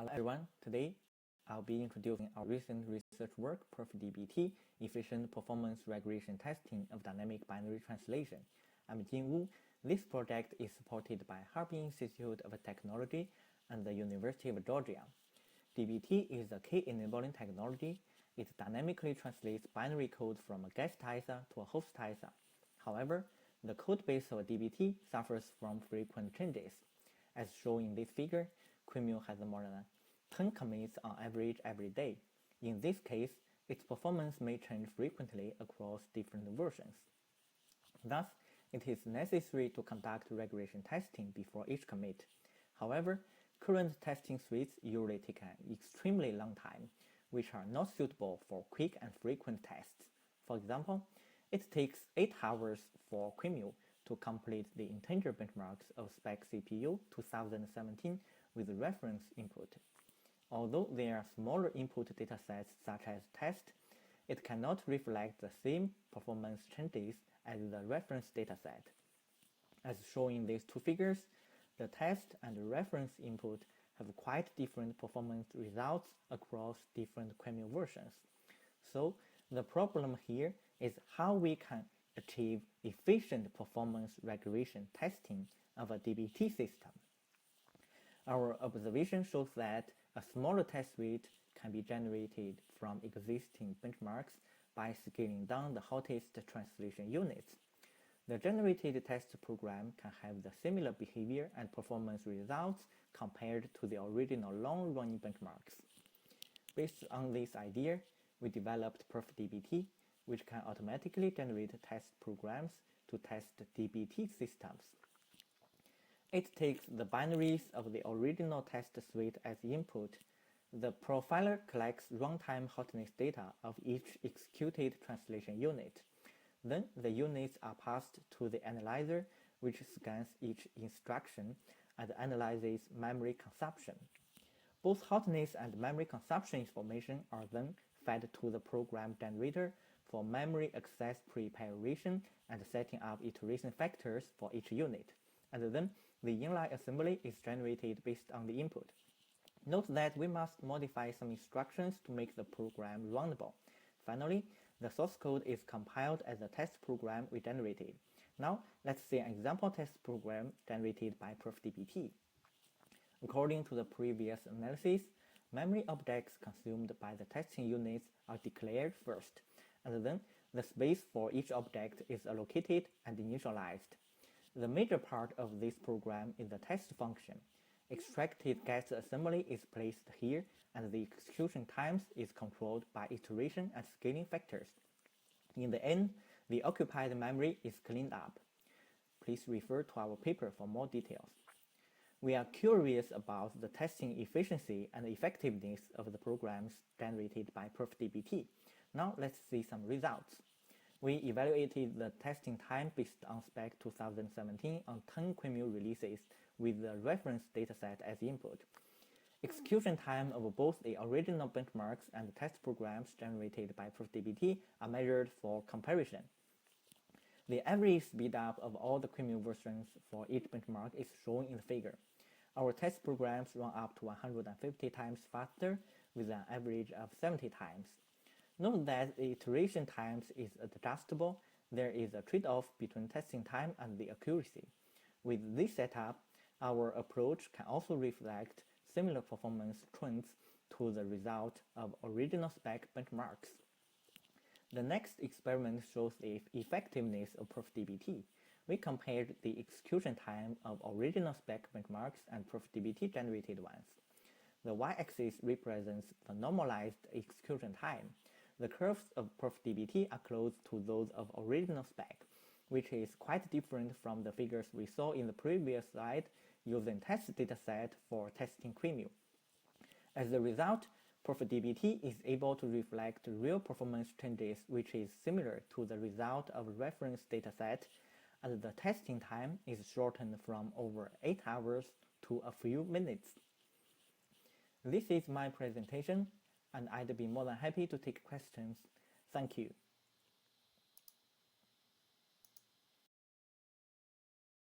Hello everyone, today I'll be introducing our recent research work, PerfDBT, Efficient Performance Regression Testing of Dynamic Binary Translation. I'm Jin Wu. This project is supported by Harbin Institute of Technology and the University of Georgia. DBT is a key enabling technology. It dynamically translates binary code from a guest ISA to a host ISA. However, the code base of DBT suffers from frequent changes. As shown in this figure, Qemu has more than 10 commits on average every day. In this case, its performance may change frequently across different versions. Thus, it is necessary to conduct regression testing before each commit. However, current testing suites usually take an extremely long time, which are not suitable for quick and frequent tests. For example, it takes 8 hours for Qemu to complete the integer benchmarks of Spec CPU 2017 with reference input. Although there are smaller input datasets such as test, it cannot reflect the same performance changes as the reference dataset. As shown in these two figures, the test and reference input have quite different performance results across different Qemu versions. So the problem here is how we can achieve efficient performance regression testing of a DBT system. Our observation shows that a smaller test suite can be generated from existing benchmarks by scaling down the hottest translation units. The generated test program can have the similar behavior and performance results compared to the original long-running benchmarks. Based on this idea, we developed PerfDBT, which can automatically generate test programs to test DBT systems. It takes the binaries of the original test suite as input. The profiler collects runtime hotness data of each executed translation unit. Then the units are passed to the analyzer, which scans each instruction and analyzes memory consumption. Both hotness and memory consumption information are then fed to the program generator for memory access preparation and setting up iteration factors for each unit. And then the inline assembly is generated based on the input. Note that we must modify some instructions to make the program runnable. Finally, the source code is compiled as a test program we generated. Now, let's see an example test program generated by PerfDBT. According to the previous analysis, memory objects consumed by the testing units are declared first, and then the space for each object is allocated and initialized. The major part of this program is the test function. Extracted guest assembly is placed here, and the execution times is controlled by iteration and scaling factors. In the end, the occupied memory is cleaned up. Please refer to our paper for more details. We are curious about the testing efficiency and effectiveness of the programs generated by PerfDBT. Now let's see some results. We evaluated the testing time based on Spec 2017 on 10 Qemu releases with the reference dataset as input. Execution time of both the original benchmarks and the test programs generated by PerfDBT are measured for comparison. The average speedup of all the Qemu versions for each benchmark is shown in the figure. Our test programs run up to 150 times faster with an average of 70 times. Note that the iteration times is adjustable. There is a trade-off between testing time and the accuracy. With this setup, our approach can also reflect similar performance trends to the result of original spec benchmarks. The next experiment shows the effectiveness of PerfDBT. We compared the execution time of original spec benchmarks and PerfDBT generated ones. The y-axis represents the normalized execution time. The curves of PerfDBT are close to those of original spec, which is quite different from the figures we saw in the previous slide using test dataset for testing Qemu. As a result, PerfDBT is able to reflect real performance changes, which is similar to the result of reference dataset, and the testing time is shortened from over 8 hours to a few minutes. This is my presentation, and I'd be more than happy to take questions. Thank you.